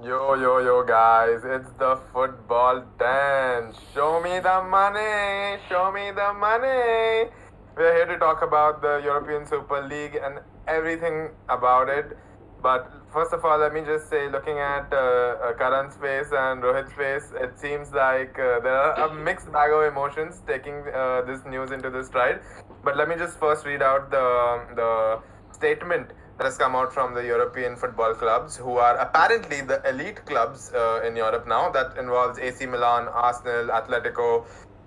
Yo, guys, it's the football dance. Show me the money, show me the money. We're here to talk about the European Super League and everything about it. But first of all, let me just say, looking at Karan's face and Rohit's face, it seems like there are a mixed bag of emotions taking this news into this stride. But let me just first read out the statement that has come out from the European football clubs, who are apparently the elite clubs in Europe now. That involves AC Milan, Arsenal, Atletico,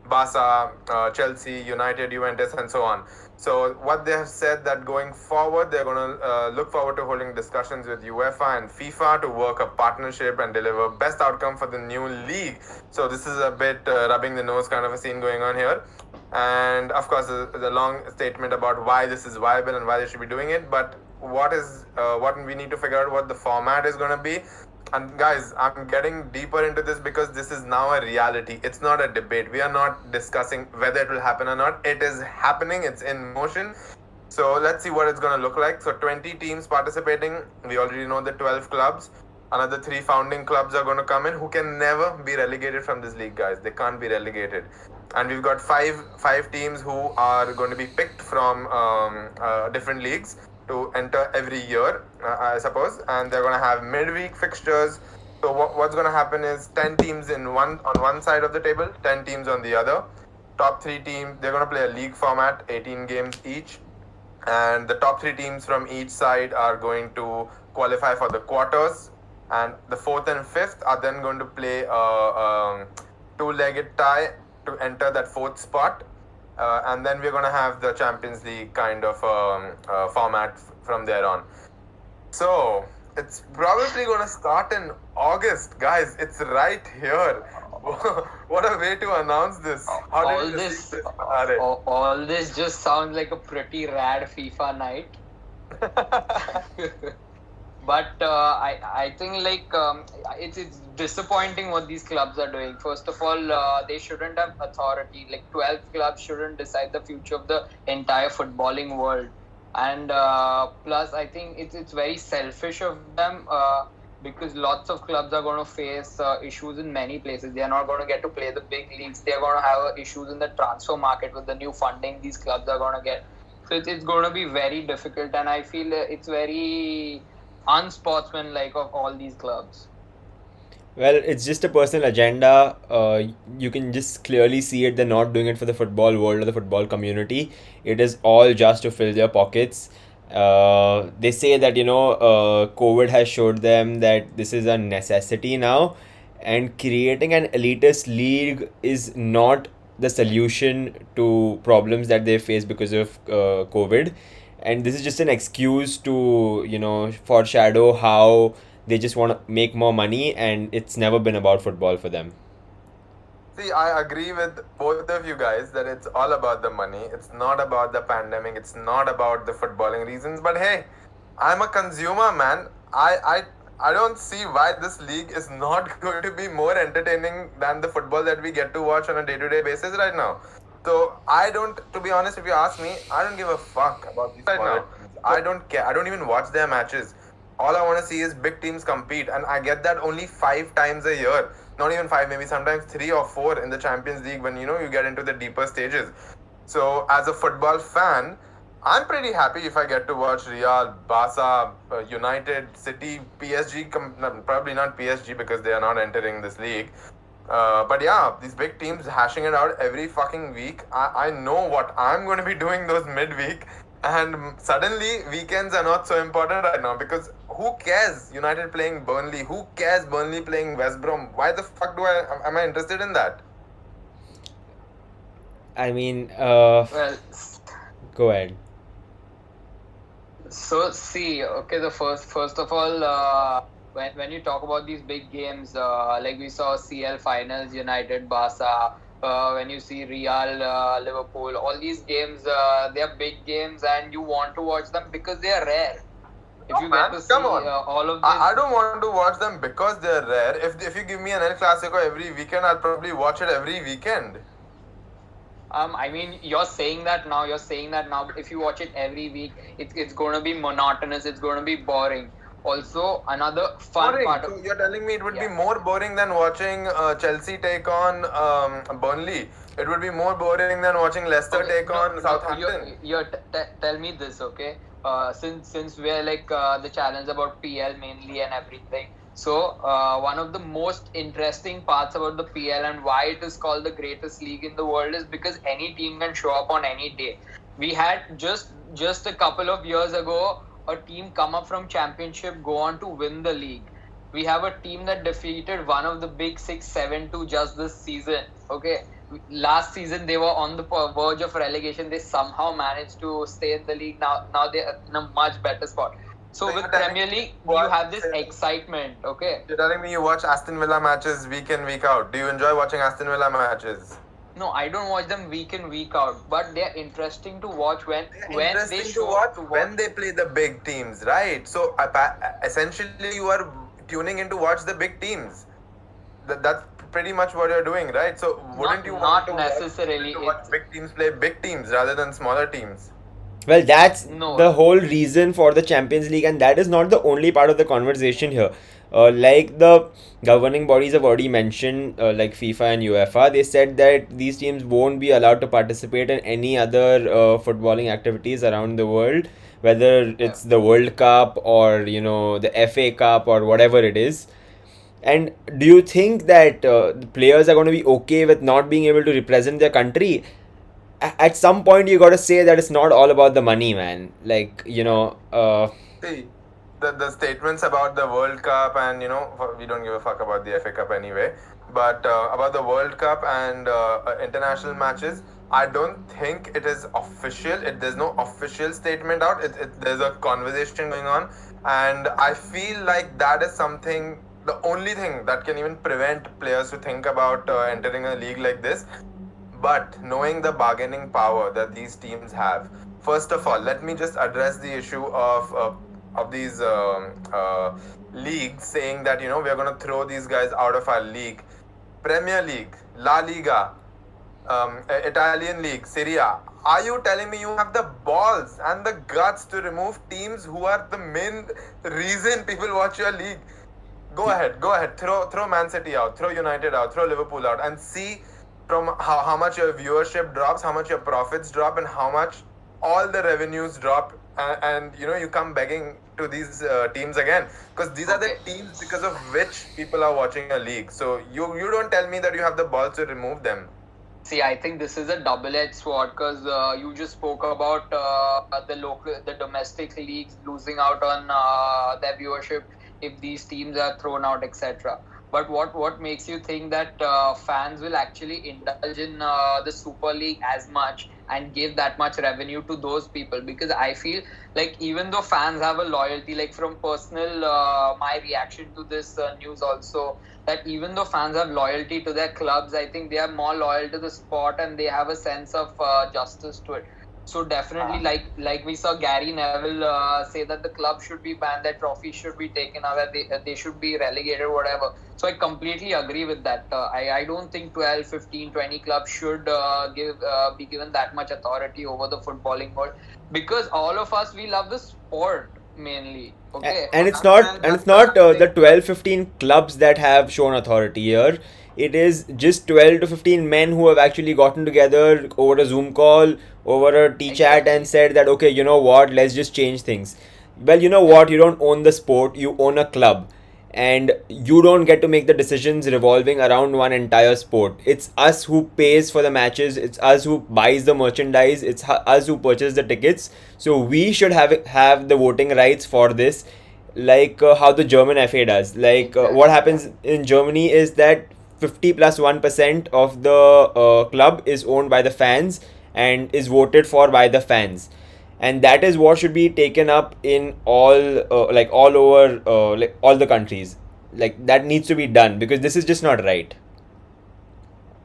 Barca, Chelsea, United, Juventus, and so on. So what they have said that going forward, they're going to look forward to holding discussions with UEFA and FIFA to work a partnership and deliver best outcome for the new league. So this is a bit rubbing the nose kind of a scene going on here. And of course, the long statement about why this is viable and why they should be doing it. But what we need to figure out what the format is going to be. And guys, I'm getting deeper into this because this is now a reality. It's not a debate. We are not discussing whether it will happen or not. It is happening. It's in motion. So let's see what it's going to look like. So 20 teams participating. We already know the 12 clubs. Another 3 founding clubs are going to come in who can never be relegated from this league, guys. They can't be relegated. And we've got five teams who are going to be picked from different leagues to enter every year, I suppose, and they're going to have midweek fixtures. So what's going to happen is 10 teams on one side of the table, 10 teams on the other. Top 3 teams, they're going to play a league format, 18 games each, and the top 3 teams from each side are going to qualify for the quarters, and the fourth and fifth are then going to play a two-legged tie to enter that fourth spot, and then we're going to have the Champions League kind of format from there on. So it's probably going to start in August, guys. It's right here. What a way to announce this! How did all you this receive this? all this just sounds like a pretty rad FIFA night. But I think it's disappointing what these clubs are doing. First of all, they shouldn't have authority. Like 12 clubs shouldn't decide the future of the entire footballing world. And plus, I think it's very selfish of them. Because lots of clubs are going to face issues in many places. They are not going to get to play the big leagues. They are going to have issues in the transfer market with the new funding these clubs are going to get. So it's going to be very difficult, and I feel it's very unsportsmanlike of all these clubs. Well, it's just a personal agenda. You can just clearly see it. They're not doing it for the football world or the football community. It is all just to fill their pockets. They say that, COVID has showed them that this is a necessity now, and creating an elitist league is not the solution to problems that they face because of COVID. And this is just an excuse to, foreshadow how they just want to make more money, and it's never been about football for them. See, I agree with both of you guys that it's all about the money. It's not about the pandemic. It's not about the footballing reasons. But hey, I'm a consumer, man. I don't see why this league is not going to be more entertaining than the football that we get to watch on a day-to-day basis right now. So I don't, to be honest, if you ask me, I don't give a fuck about these right now. I don't care. I don't even watch their matches. All I want to see is big teams compete, and I get that only 5 times a year. Not even 5, maybe sometimes 3 or 4 in the Champions League when you get into the deeper stages. So as a football fan, I'm pretty happy if I get to watch Real, Barca, United, City, PSG. Probably not PSG because they are not entering this league. But yeah, these big teams hashing it out every fucking week. I know what I'm going to be doing those midweek. And suddenly, weekends are not so important right now because who cares? United playing Burnley. Who cares? Burnley playing West Brom. Why the fuck am I interested in that? I mean, Well, go ahead. so see, okay, the first of all, when you talk about these big games, like we saw CL finals, United, Barca. When you see Real, Liverpool, all these games, they are big games, and you want to watch them because they are rare. If you get to see Come on. all of I this, don't want to watch them because they're rare. If you give me an El Clasico every weekend, I'll probably watch it every weekend. I mean, you're saying that now. You're saying that now. But if you watch it every week, it's going to be monotonous. It's going to be boring. Also, another fun Boring. part So of you're telling me it would be yeah. more boring than watching Chelsea take on Burnley. It would be more boring than watching Leicester Okay, take no, on no, Southampton. tell me this, okay? Since we're like the challenge about PL mainly and everything. So, one of the most interesting parts about the PL and why it is called the greatest league in the world is because any team can show up on any day. We had just a couple of years ago a team come up from championship, go on to win the league. We have a team that defeated one of the big six, 7-2 just this season. Okay, last season they were on the verge of relegation. They somehow managed to stay in the league. Now they're in a much better spot. So So you're with telling Premier me League, you what? have this excitement. Okay. You're telling me you watch Aston Villa matches week in week out. Do you enjoy watching Aston Villa matches? No, I don't watch them week in week out, but they're interesting to watch They're when they interesting to show watch to when watch. they play the big teams, right? So essentially, you are tuning in to watch the big teams. That's pretty much what you're doing, right? So wouldn't you want Not to necessarily. watch It's big teams play big teams rather than smaller teams? Well, that's no. the whole reason for the Champions League, and that is not the only part of the conversation here. Like the governing bodies have already mentioned, like FIFA and UEFA, they said that these teams won't be allowed to participate in any other footballing activities around the world, whether Yeah. it's the World Cup or the FA Cup or whatever it is. And do you think that the players are going to be okay with not being able to represent their country? At some point you got to say that it's not all about the money, man. Like, See, the statements about the World Cup and we don't give a fuck about the FA Cup anyway, but about the World Cup and international matches, I don't think it is official. There's no official statement out. There's a conversation going on, and I feel like that is something. The only thing that can even prevent players to think about entering a league like this, but knowing the bargaining power that these teams have, first of all, let me just address the issue of these leagues saying that we are going to throw these guys out of our league. Premier League, La Liga, Italian League, Serie A. Are you telling me you have the balls and the guts to remove teams who are the main reason people watch your league? Go ahead. Throw Man City out, throw United out, throw Liverpool out, and see from how much your viewership drops, how much your profits drop, and how much all the revenues drop, and you come begging to these teams again, because these are the Okay. teams because of which people are watching a league. So you don't tell me that you have the balls to remove them. See, I think this is a double-edged sword because you just spoke about the domestic leagues losing out on their viewership if these teams are thrown out, etc. But what makes you think that fans will actually indulge in the Super League as much and give that much revenue to those people? Because I feel like even though fans have a loyalty, like from personal my reaction to this news also, that even though fans have loyalty to their clubs, I think they are more loyal to the sport and they have a sense of justice to it. So definitely, like we saw Gary Neville say that the club should be banned, that trophies should be taken away, they should be relegated, whatever. So I completely agree with that. I don't think 12, 15, 20 clubs should be given that much authority over the footballing world, because all of us, we love the sport mainly. Okay. And it's not the 12-15 clubs that have shown authority here. It is just 12 to 15 men who have actually gotten together over a Zoom call, over a T chat, and Exactly. said that, okay, you know what, let's just change things. Well, you know what, you don't own the sport, you own a club, and you don't get to make the decisions revolving around one entire sport. It's us who pays for the matches, it's us who buys the merchandise, it's us who purchase the tickets. So we should have the voting rights for this, like how the German FA does. Like what Exactly. happens in Germany is that 50 plus 1% of the club is owned by the fans and is voted for by the fans, and that is what should be taken up in all over like all the countries. Like that needs to be done because this is just not right.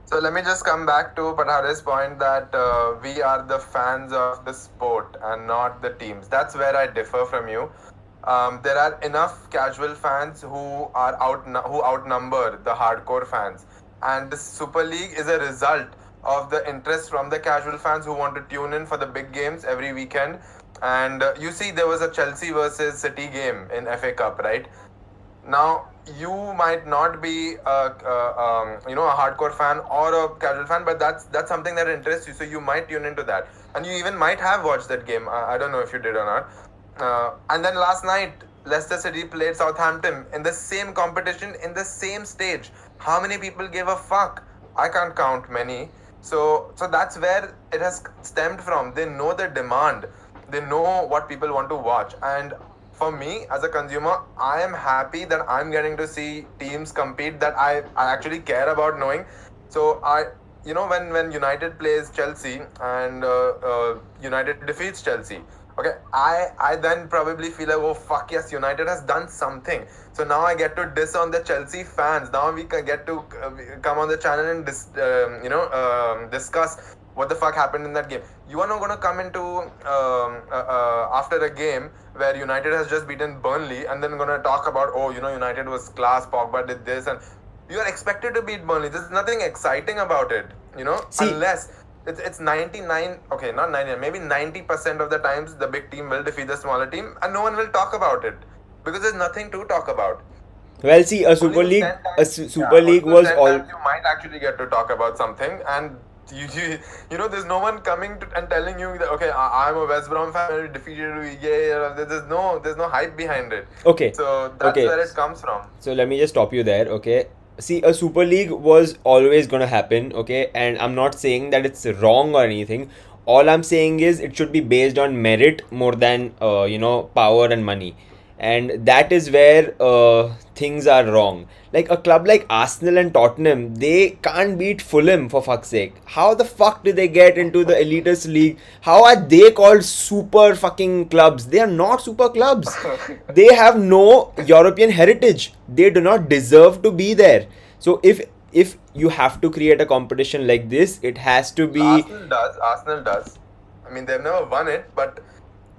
So let me just come back to Pathare's point that we are the fans of the sport and not the teams. That's where I differ from you. There are enough casual fans who outnumber the hardcore fans, and this Super League is a result of the interest from the casual fans who want to tune in for the big games every weekend, And you see, there was a Chelsea versus City game in FA Cup, right? Now, you might not be a hardcore fan or a casual fan, but that's something that interests you. So you might tune into that, and you even might have watched that game. I don't know if you did or not. And then last night, Leicester City played Southampton in the same competition in the same stage. How many people gave a fuck? I can't count many. So that's where it has stemmed from. They know the demand. They know what people want to watch, and for me as a consumer, I am happy that I'm getting to see teams compete that I actually care about knowing. So when United plays Chelsea and United defeats Chelsea, okay, I then probably feel like, oh fuck yes, United has done something. So now I get to diss on the Chelsea fans. Now we can get to come on the channel and discuss what the fuck happened in that game. You are not going to come into after a game where United has just beaten Burnley and then going to talk about, oh, United was class, Pogba did this, and you are expected to beat Burnley. There's nothing exciting about it, See, unless it's 99, okay, not 99, maybe 90% of the times the big team will defeat the smaller team and no one will talk about it because there's nothing to talk about. well, see, a Super Only League, 10 a times, Super League only was 10 all. times you might actually get to talk about something, and there's no one coming to and telling you that, okay, I'm a West Brom fan and we defeated, yeah, there's no hype behind it. Okay, So that's okay. where it comes from. So let me just stop you there, okay? See, a Super League was always gonna happen, okay? And I'm not saying that it's wrong or anything. All I'm saying is it should be based on merit more than power and money, and that is where things are wrong. Like a club like Arsenal and Tottenham, they can't beat Fulham for fuck's sake. How the fuck did they get into the elitist league? How are they called super fucking clubs? They are not super clubs. They have no European heritage. They do not deserve to be there. So if you have to create a competition like this, it has to be. Arsenal does. I mean, they've never won it, but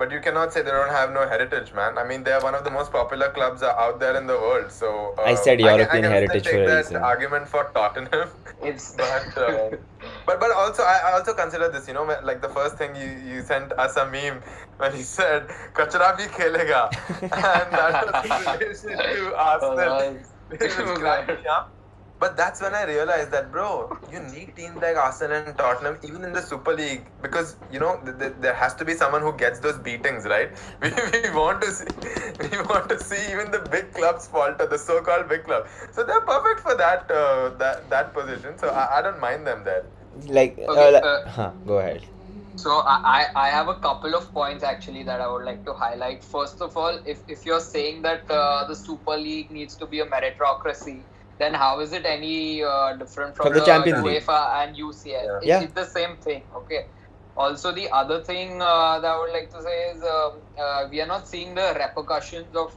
you cannot say they don't have no heritage, man. I mean, they are one of the most popular clubs out there in the world. So I said European I can heritage still for take a that reason. argument for Tottenham. It's But also I also consider this. Like the first thing you sent us a meme when he said "Kachra bhi khelega," and that was in relation to Arsenal. It was cracking me up. But that's when I realized that, bro, you need teams like Arsenal and Tottenham, even in the Super League, because there has to be someone who gets those beatings, right? We want to see even the big clubs falter, the so-called big club. So they're perfect for that position. So I don't mind them there. Like, okay. Go ahead. So I have a couple of points actually that I would like to highlight. First of all, if you're saying that the Super League needs to be a meritocracy, then how is it any different from the Champions League? UEFA and UCL? Yeah. It's the same thing, okay? Also, the other thing that I would like to say is we are not seeing the repercussions of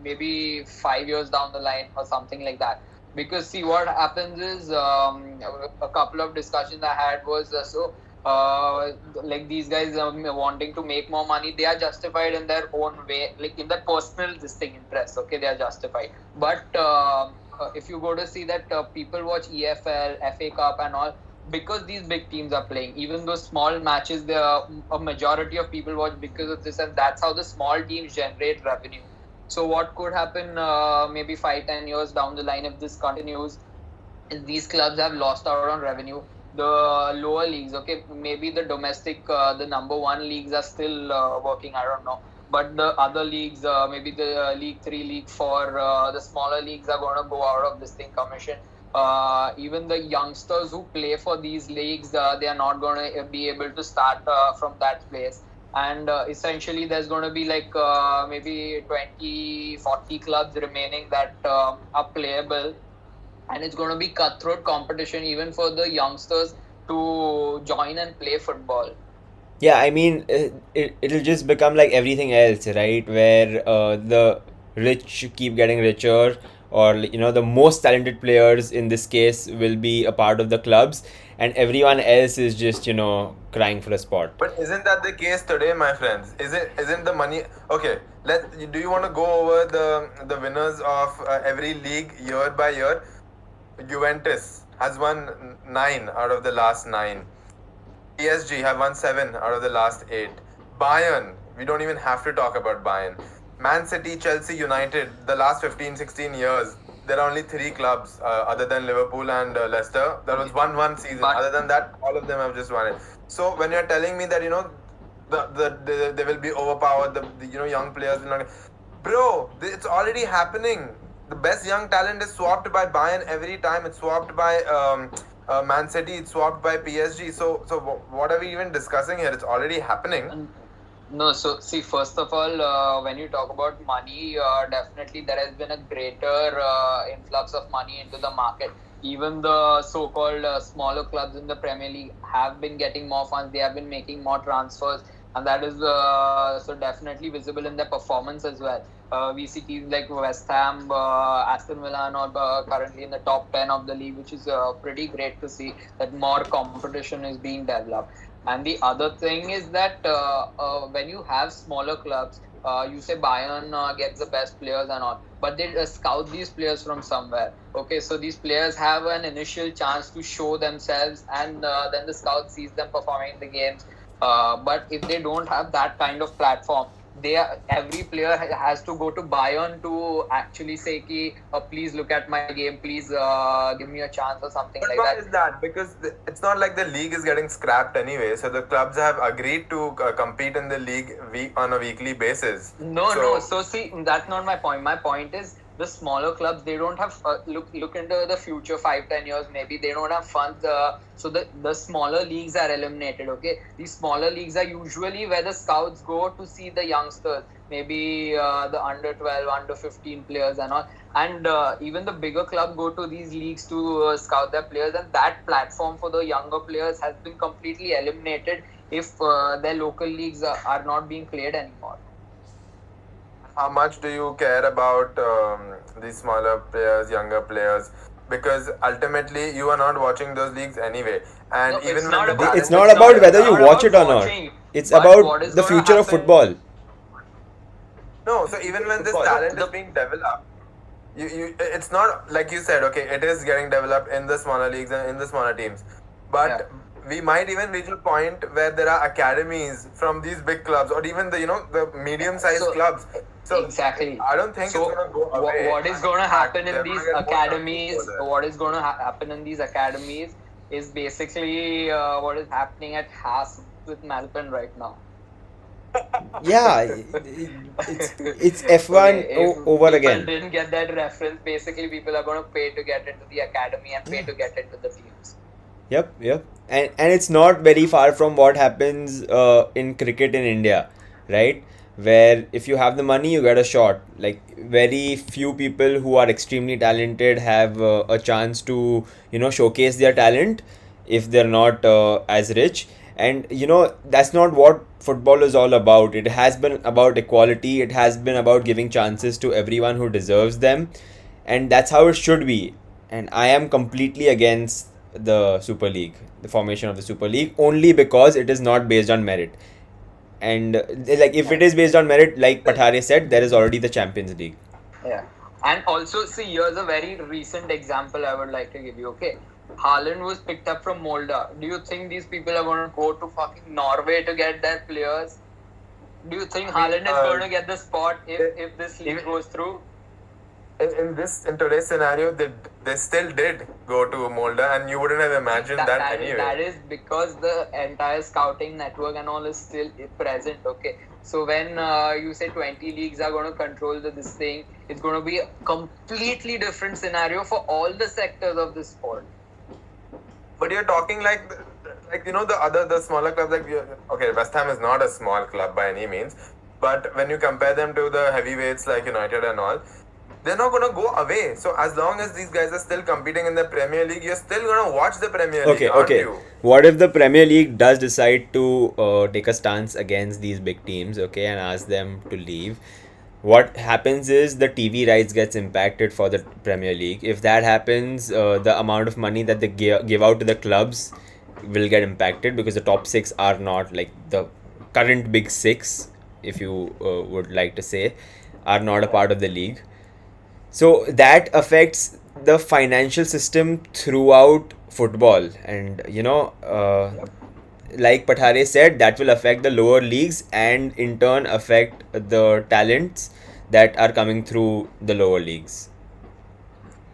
maybe 5 years down the line or something like that. Because see, what happens is a couple of discussions I had was like these guys wanting to make more money, they are justified in their own way, like in their personal interest, okay, they are justified. But if you go to see that people watch EFL, FA Cup and all, because these big teams are playing, even those small matches, a majority of people watch because of this, and that's how the small teams generate revenue. So what could happen maybe 5-10 years down the line if this continues is these clubs have lost out on revenue. The lower leagues, okay, maybe the domestic, the number one leagues are still working, I don't know. But the other leagues, maybe the League 3, League 4, the smaller leagues are going to go out of this thing commission. Even the youngsters who play for these leagues, they are not going to be able to start from that place. And essentially, there's going to be like maybe 20, 40 clubs remaining that are playable. And it's going to be cutthroat competition even for the youngsters to join and play football. Yeah, I mean, it'll just become like everything else, right? Where the rich keep getting richer, or the most talented players in this case will be a part of the clubs, and everyone else is just crying for a spot. But isn't that the case today, my friends? Isn't the money okay? Do you want to go over the winners of every league year by year? Juventus has won 9 out of the last 9. PSG have won 7 out of the last 8. Bayern, we don't even have to talk about Bayern. Man City, Chelsea, United, the last 15, 16 years, there are only three clubs other than Liverpool and Leicester. There was one season. But Other than that, all of them have just won it. So when you're telling me that, they will be overpowered, young players will not. Bro, it's already happening. The best young talent is swapped by Bayern every time. It's swapped by Man City. It's swapped by PSG. So what are we even discussing here? It's already happening. no, so see, first of all, when you talk about money, definitely there has been a greater influx of money into the market. Even the so-called smaller clubs in the Premier League have been getting more funds. They have been making more transfers, and that is so definitely visible in their performance as well. We see teams like West Ham, Aston Villa, and all currently in the top 10 of the league, which is pretty great to see that more competition is being developed. And the other thing is that when you have smaller clubs, you say Bayern gets the best players and all, but they scout these players from somewhere. Okay, so these players have an initial chance to show themselves, and then the scout sees them performing in the games. But if they don't have that kind of platform, every player has to go to Bayern to actually say ki, please look at my game, please give me a chance or something But like why that. is that? Because it's not like the league is getting scrapped anyway. So the clubs have agreed to compete in the league on a weekly basis. No. So see, that's not my point. My point is the smaller clubs, they don't have look into the future 5-10 years. Maybe they don't have funds. So the smaller leagues are eliminated. Okay, these smaller leagues are usually where the scouts go to see the youngsters. Maybe the under 12, under 15 players and all. And even the bigger club go to these leagues to scout their players, and that platform for the younger players has been completely eliminated if their local leagues are not being played anymore. How much do you care about these smaller players, younger players? Because ultimately, you are not watching those leagues anyway. And No, even it's when not the about It's talent not is about being whether you developed- watch it or not. watching, It's but what about is the gonna future of happen- football. No, so even when this talent is being developed, it's not like you said. Okay, it is getting developed in the smaller leagues and in the smaller teams, but Yeah. we might even reach a point where there are academies from these big clubs, or even the medium-sized So- clubs. So Exactly. I don't think So it's gonna go away. what is going to In fact, happen in they're these gonna get more academies? transfers for that. What is going to happen in these academies is basically what is happening at Haas with Malcolm right now. Yeah, it's F1 Okay, if over people again. didn't get that reference, basically people are going to pay to get into the academy and pay to get into the teams. Yep. And it's not very far from what happens in cricket in India, right? Where if you have the money, you get a shot. Like very few people who are extremely talented have a chance to showcase their talent if they're not as rich. And that's not what football is all about. It has been about equality. It has been about giving chances to everyone who deserves them, and that's how it should be. And I am completely against the Super League, the formation of the Super League, only because it is not based on merit. And like if it is based on merit, like Pathare said, there is already the Champions League. Yeah. And also, see, here's a very recent example I would like to give you. Okay. Haaland was picked up from Molda. Do you think these people are going to go to fucking Norway to get their players? Do you think Haaland is going to get the spot if this league goes through? In today's scenario, they still did go to Molda, and you wouldn't have imagined that anyway. That is because the entire scouting network and all is still present. Okay, so when you say 20 leagues are going to control this thing, it's going to be a completely different scenario for all the sectors of this sport. But you're talking like the smaller clubs, okay, West Ham is not a small club by any means, but when you compare them to the heavyweights like United and all, they're not going to go away. So as long as these guys are still competing in the Premier League, you're still going to watch the Premier League, aren't Okay. you? What if the Premier League does decide to take a stance against these big teams, okay, and ask them to leave? What happens is the TV rights gets impacted for the Premier League. If that happens, the amount of money that they give out to the clubs will get impacted, because the top six are not like the current big six, if you would like to say, are not a part of the league. So that affects the financial system throughout football, and like Pathare said, that will affect the lower leagues and in turn affect the talents that are coming through the lower leagues.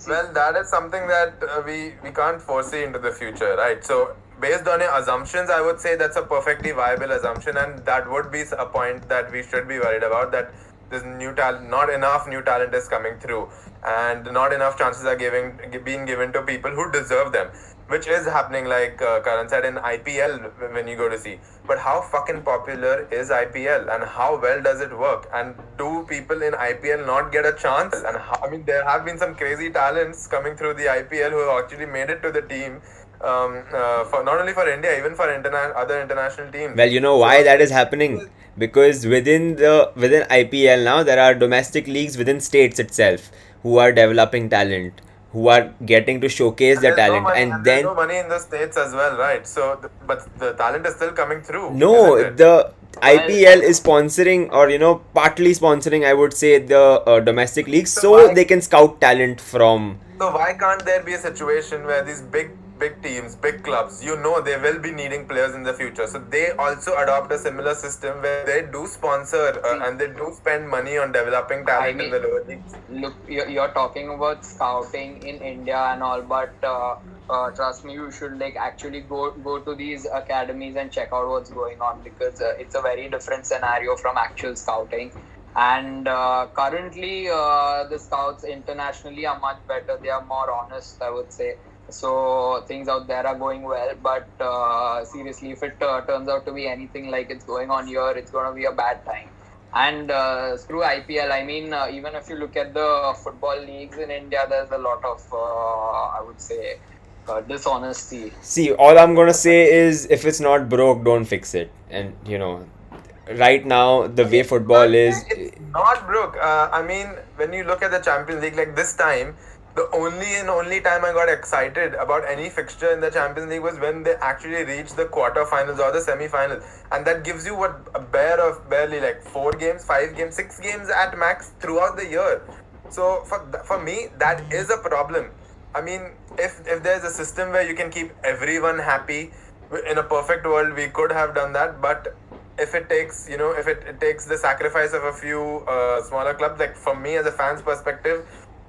Well, that is something that we can't foresee into the future, right? So, based on your assumptions, I would say that's a perfectly viable assumption, and that would be a point that we should be worried about. That this new talent, not enough new talent is coming through, and not enough chances are being given to people who deserve them, which is happening, like Karan said, in IPL when you go to see. But how fucking popular is IPL, and how well does it work? And do people in IPL not get a chance? And how, I mean, there have been some crazy talents coming through the IPL who have actually made it to the team. For not only for India, even for other international teams. Well, you know why that is happening? Because within IPL now there are domestic leagues within states itself who are developing talent, who are getting to showcase And their there's no talent, money, and and there's then no money in the states as well, right? So, but the talent is still coming through, isn't no, it? the Well, IPL is sponsoring, or partly sponsoring, I would say, the domestic leagues, So so why they can scout talent from. So why can't there be a situation where these big teams, big clubs, they will be needing players in the future. So they also adopt a similar system where they do sponsor see, and they do spend money on developing I talent in mean, the lower leagues. look, you're talking about scouting in India and all, but trust me, you should like actually go to these academies and check out what's going on, because it's a very different scenario from actual scouting. And currently, the scouts internationally are much better. They are more honest, I would say. So things out there are going well. But seriously, if it turns out to be anything like it's going on here, it's going to be a bad time. And through IPL, I mean, even if you look at the football leagues in India, there's a lot of, I would say, dishonesty. See, all I'm gonna say is if it's not broke, don't fix it. And right now the way football is, It's not broke. I mean, when you look at the Champions League, like this time, the only time I got excited about any fixture in the Champions League was when they actually reached the quarterfinals or the semi-finals, and that gives you what a barely like 4 games, 5 games, 6 games at max throughout the year. So for me, that is a problem. I mean, if there's a system where you can keep everyone happy, in a perfect world, we could have done that. But if it takes, if it takes the sacrifice of a few smaller clubs, like from me as a fan's perspective,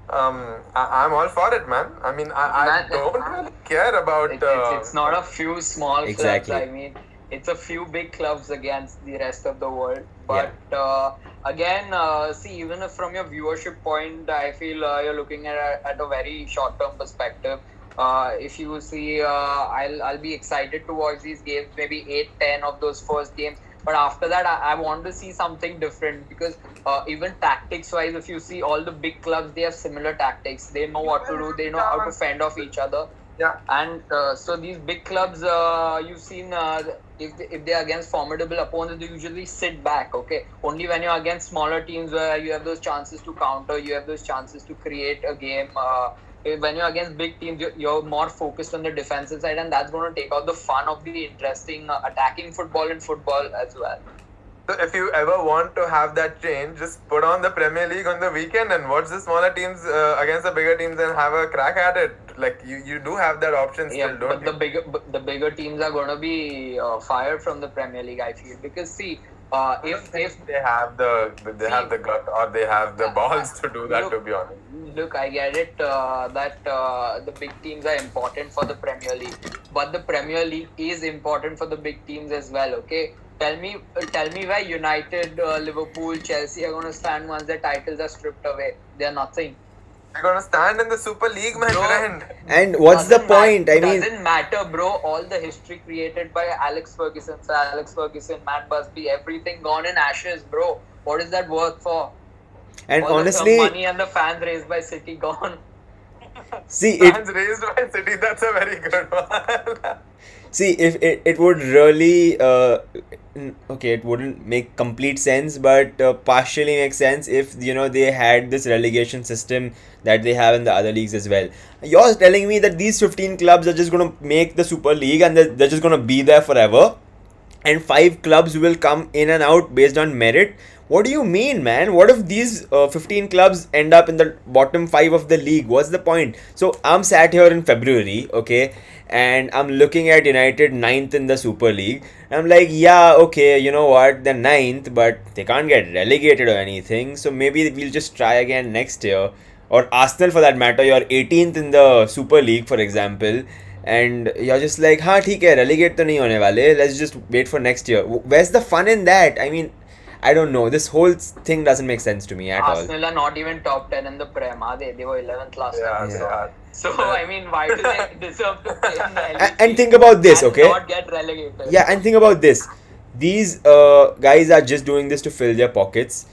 I'm all for it, man. I mean, I don't really care about. It's not a few small Exactly. clubs. I mean, it's a few big clubs against the rest of the world. But again, see, even if from your viewership point, I feel you're looking at a very short-term perspective. If you see, I'll be excited to watch these games, maybe 8-10 of those first games. But after that, I want to see something different, because even tactics-wise, if you see all the big clubs, they have similar tactics. They know what to do. They know how to fend off each other. Yeah. And so these big clubs, you've seen, if they're against formidable opponents, they usually sit back, okay? Only when you're against smaller teams where you have those chances to counter, you have those chances to create a game. When you're against big teams, you're more focused on the defensive side, and that's going to take out the fun of the interesting attacking football in football as well. So if you ever want to have that change, just put on the Premier League on the weekend and watch the smaller teams against the bigger teams and have a crack at it. Like you do have that option still, Yeah, don't but you? the bigger teams are going to be fired from the Premier League, I feel, because see, if they have the gut or they have the balls to do that, look, to be honest. Look, I get it that the big teams are important for the Premier League, but the Premier League is important for the big teams as well. Okay, tell me where United, Liverpool, Chelsea are going to stand once their titles are stripped away. They are nothing. They're gonna stand in the Super League, my Bro, friend. and what's the point? I mean, doesn't matter, bro. All the history created by Alex Ferguson, Sir Alex Ferguson, Matt Busby, everything gone in ashes, bro. What is that worth for? and All honestly, the money and the fans raised by City gone. see Fans raised by City, that's a very good one. See, if it would really, okay, it wouldn't make complete sense, but partially make sense if they had this relegation system that they have in the other leagues as well. You're telling me that these 15 clubs are just gonna make the Super League and they're just gonna be there forever? and 5 clubs will come in and out based on merit. What do you mean, man? What if these 15 clubs end up in the bottom 5 of the league? What's the point? So I'm sat here in February, okay, and I'm looking at United ninth in the Super League. I'm like, yeah, okay, you know what? They're ninth, but they can't get relegated or anything. So maybe we'll just try again next year. Or Arsenal, for that matter, you're 18th in the Super League, for example, and you're just like, हाँ ठीक है, relegate तो नहीं होने वाले. Let's just wait for next year. Where's the fun in that? I mean, I don't know. This whole thing doesn't make sense to me at all. Arsenal are not even top 10 in the Prem, are they? They were 11th last time. Yeah. So, I mean, why do they deserve to play in the LEC And think about this, and okay? not get relegated? Yeah, and think about this. These guys are just doing this to fill their pockets.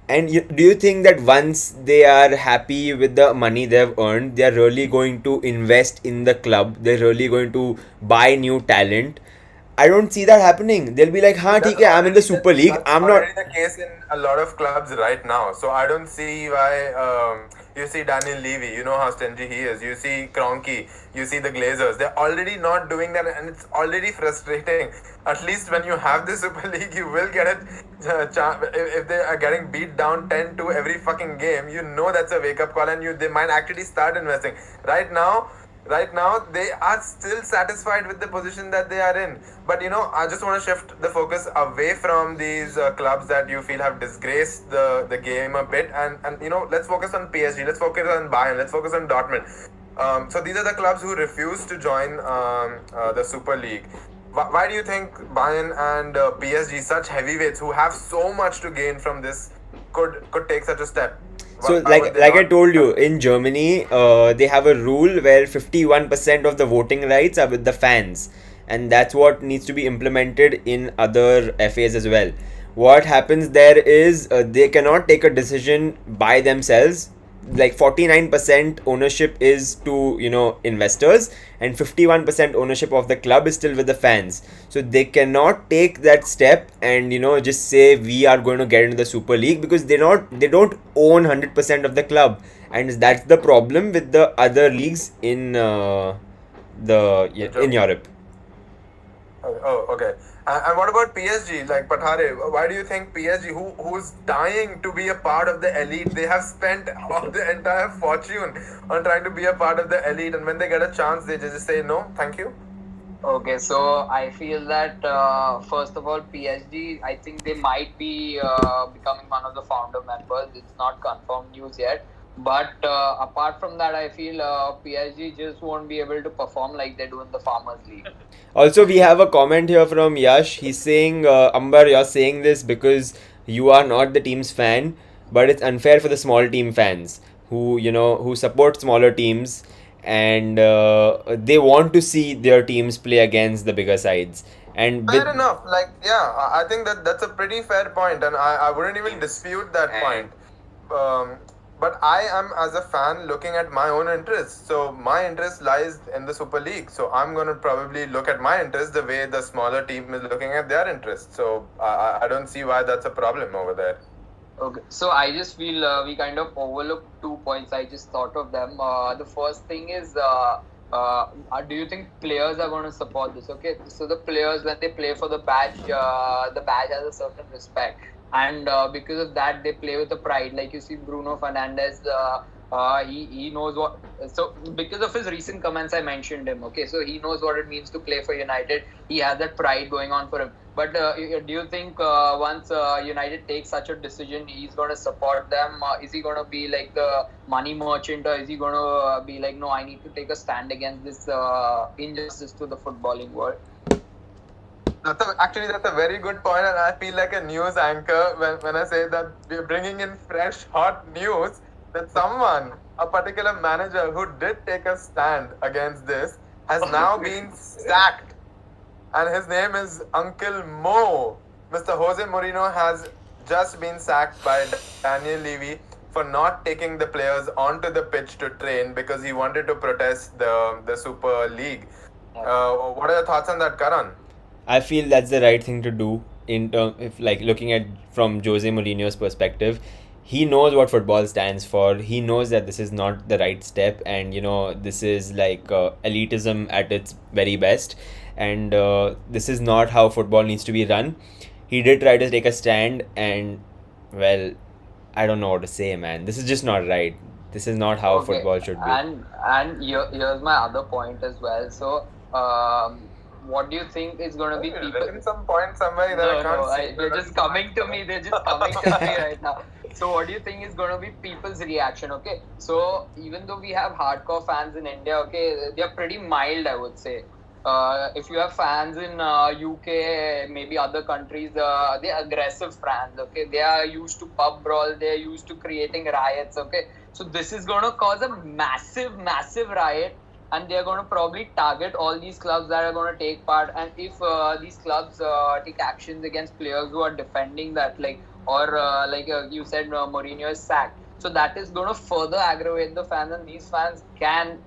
And do you think that once they are happy with the money they've earned, they're really going to invest in the club? They're really going to buy new talent? I don't see that happening. They'll be like, हाँ ठीक है, I'm in the Super League. That's I'm not. already the case in a lot of clubs right now. So I don't see why. You see Daniel Levy, you know how stingy he is. You see Kroenke, you see the Glazers. They're already not doing that, and it's already frustrating. At least when you have the Super League, you will get it. If they are getting beat down 10-2 every fucking game, you know that's a wake up call, and they might actually start investing. Right now, they are still satisfied with the position that they are in. But I just want to shift the focus away from these clubs that you feel have disgraced the game a bit, and let's focus on PSG, let's focus on Bayern, let's focus on Dortmund. So these are the clubs who refuse to join the Super League. Why do you think Bayern and PSG, such heavyweights who have so much to gain from this, could take such a step? So, Why would they like I not? told you, in Germany, they have a rule where 51% of the voting rights are with the fans, and that's what needs to be implemented in other FAs as well. What happens there is they cannot take a decision by themselves. Like 49% ownership is to investors, and 51% ownership of the club is still with the fans. So they cannot take that step and just say we are going to get into the Super League, because they don't own 100% of the club, and that's the problem with the other leagues in in Europe. Oh, okay. And what about PSG? Like Pathare, why do you think PSG, who's dying to be a part of the elite, they have spent all the entire fortune on trying to be a part of the elite, and when they get a chance, they just say no, thank you? Okay, so I feel that first of all, PSG, I think they might be becoming one of the founder members. It's not confirmed news yet. But apart from that, I feel PSG just won't be able to perform like they do in the Farmers League. Also, we have a comment here from Yash. He's saying, Amber, you're saying this because you are not the team's fan, but it's unfair for the small team fans who support smaller teams, and they want to see their teams play against the bigger sides. And Fair enough. Like, yeah, I think that's a pretty fair point, and I wouldn't even dispute that point. But I am, as a fan, looking at my own interests. So my interest lies in the Super League. So I'm going to probably look at my interests the way the smaller team is looking at their interests. So I don't see why that's a problem over there. Okay, so I just feel we kind of overlooked 2 points. I just thought of them. The first thing is, do you think players are going to support this? Okay, so the players, when they play for the badge has a certain respect, and because of that, they play with a pride. Like you see, Bruno Fernandes, he knows what. So because of his recent comments, I mentioned him. Okay, so he knows what it means to play for United. He has that pride going on for him. But do you think once United takes such a decision, he's going to support them? Is he going to be like the money merchant, or is he going to be like, no, I need to take a stand against this injustice to the footballing world? Actually, that's a very good point, and I feel like a news anchor when I say that we're bringing in fresh, hot news that someone, a particular manager who did take a stand against this, has now been sacked. And his name is Uncle Mo. Mr. Jose Mourinho has just been sacked by Daniel Levy for not taking the players onto the pitch to train because he wanted to protest the Super League. What are your thoughts on that, Karan? I feel that's the right thing to do if like looking at from Jose Mourinho's perspective. He knows what football stands for. He knows that this is not the right step, and this is like elitism at its very best. and this is not how football needs to be run. He did try to take a stand, and well, I don't know what to say, man. This is just not right. This is not how Okay, football should be. here's my other point as well. So, what do you think is going to be You've people? written some point somewhere that I No, can't no, see. they're just coming to me. They're just coming to me right now. So, what do you think is going to be people's reaction? Okay, so even though we have hardcore fans in India, okay, they're pretty mild, I would say. If you have fans in UK, maybe other countries, they're aggressive fans. Okay, they are used to pub brawl. They're used to creating riots. Okay, so this is going to cause a massive, massive riot, and they're going to probably target all these clubs that are going to take part. And if these clubs take actions against players who are defending that, like, or like you said, Mourinho is sacked, so that is going to further aggravate the fans, and these fans can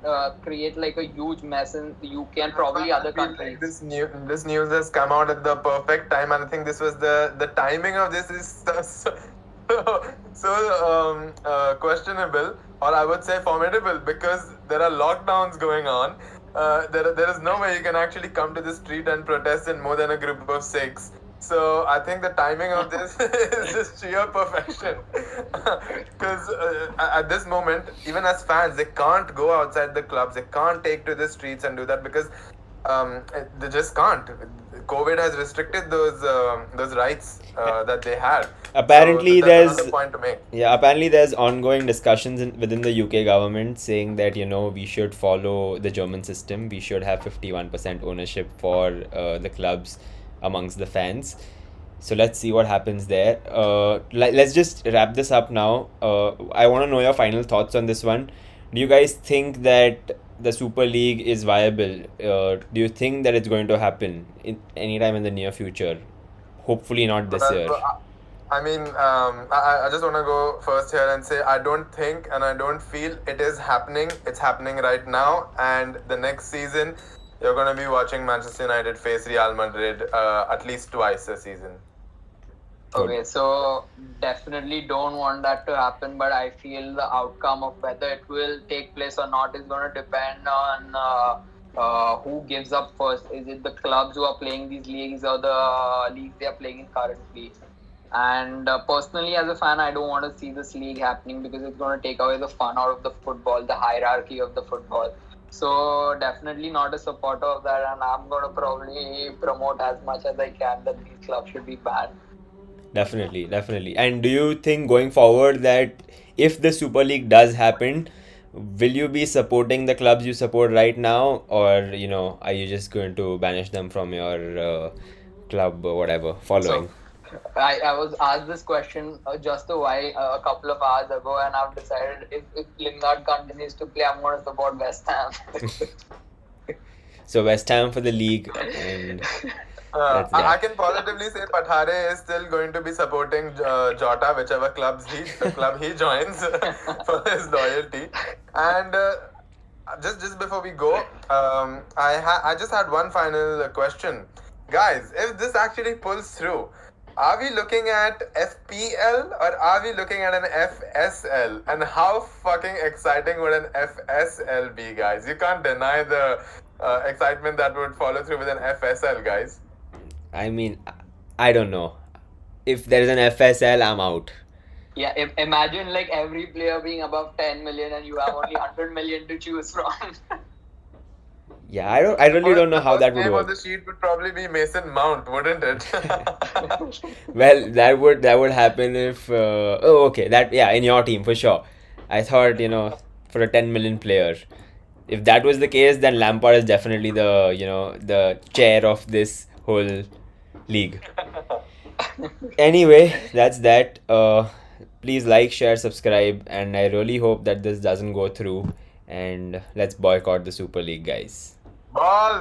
create like a huge mess in the UK and probably other I feel countries. like this news has come out at the perfect time, and I think this was the timing of this is questionable, or I would say formidable, because there are lockdowns going on. There is no way you can actually come to the street and protest in more than a group of 6. So I think the timing of this is just sheer perfection. Because at this moment, even as fans, they can't go outside the clubs. They can't take to the streets and do that because they just can't. COVID has restricted those rights that they had. Apparently, so that's there's another point to make. yeah. Apparently, there's ongoing discussions within the UK government saying that we should follow the German system. We should have 51% ownership for the clubs amongst the fans. So let's see what happens there. Let's just wrap this up now. I want to know your final thoughts on this one. Do you guys think that the Super League is viable? Do you think that it's going to happen anytime in the near future? Hopefully not this year. I mean, I just want to go first here and say I don't think and I don't feel it is happening. It's happening right now, and the next season you're going to be watching Manchester United face Real Madrid at least twice a season. Okay, so definitely don't want that to happen, but I feel the outcome of whether it will take place or not is going to depend on who gives up first. Is it the clubs who are playing these leagues or the leagues they are playing in currently? And personally, as a fan, I don't want to see this league happening because it's going to take away the fun out of the football, the hierarchy of the football. So definitely not a supporter of that, and I'm going to probably promote as much as I can that these clubs should be banned. Definitely. And do you think going forward that if the Super League does happen, will you be supporting the clubs you support right now, or are you just going to banish them from your club or whatever following? So, I was asked this question just a couple of hours ago, and I've decided if Lingard continues to play, I'm going to support West Ham. So West Ham for the league, and that's I that. can positively say Pathare is still going to be supporting Jota, whichever club he joins for his loyalty. And just before we go, I just had one final question, guys. If this actually pulls through, are we looking at FPL or are we looking at an FSL? And how fucking exciting would an FSL be, guys? You can't deny the excitement that would follow through with an FSL, guys. I mean, I don't know. If there is an FSL, I'm out. Yeah, imagine like every player being above 10 million and you have only 100 million to choose from. Yeah, I really don't know how that would name on work. the sheet would probably be Mason Mount, wouldn't it? Well, that would happen if okay, that yeah, in your team for sure. I thought, for a 10 million player. If that was the case, then Lampard is definitely the chair of this whole league. Anyway, that's that. Please like, share, subscribe, and I really hope that this doesn't go through, and let's boycott the Super League, guys. Ball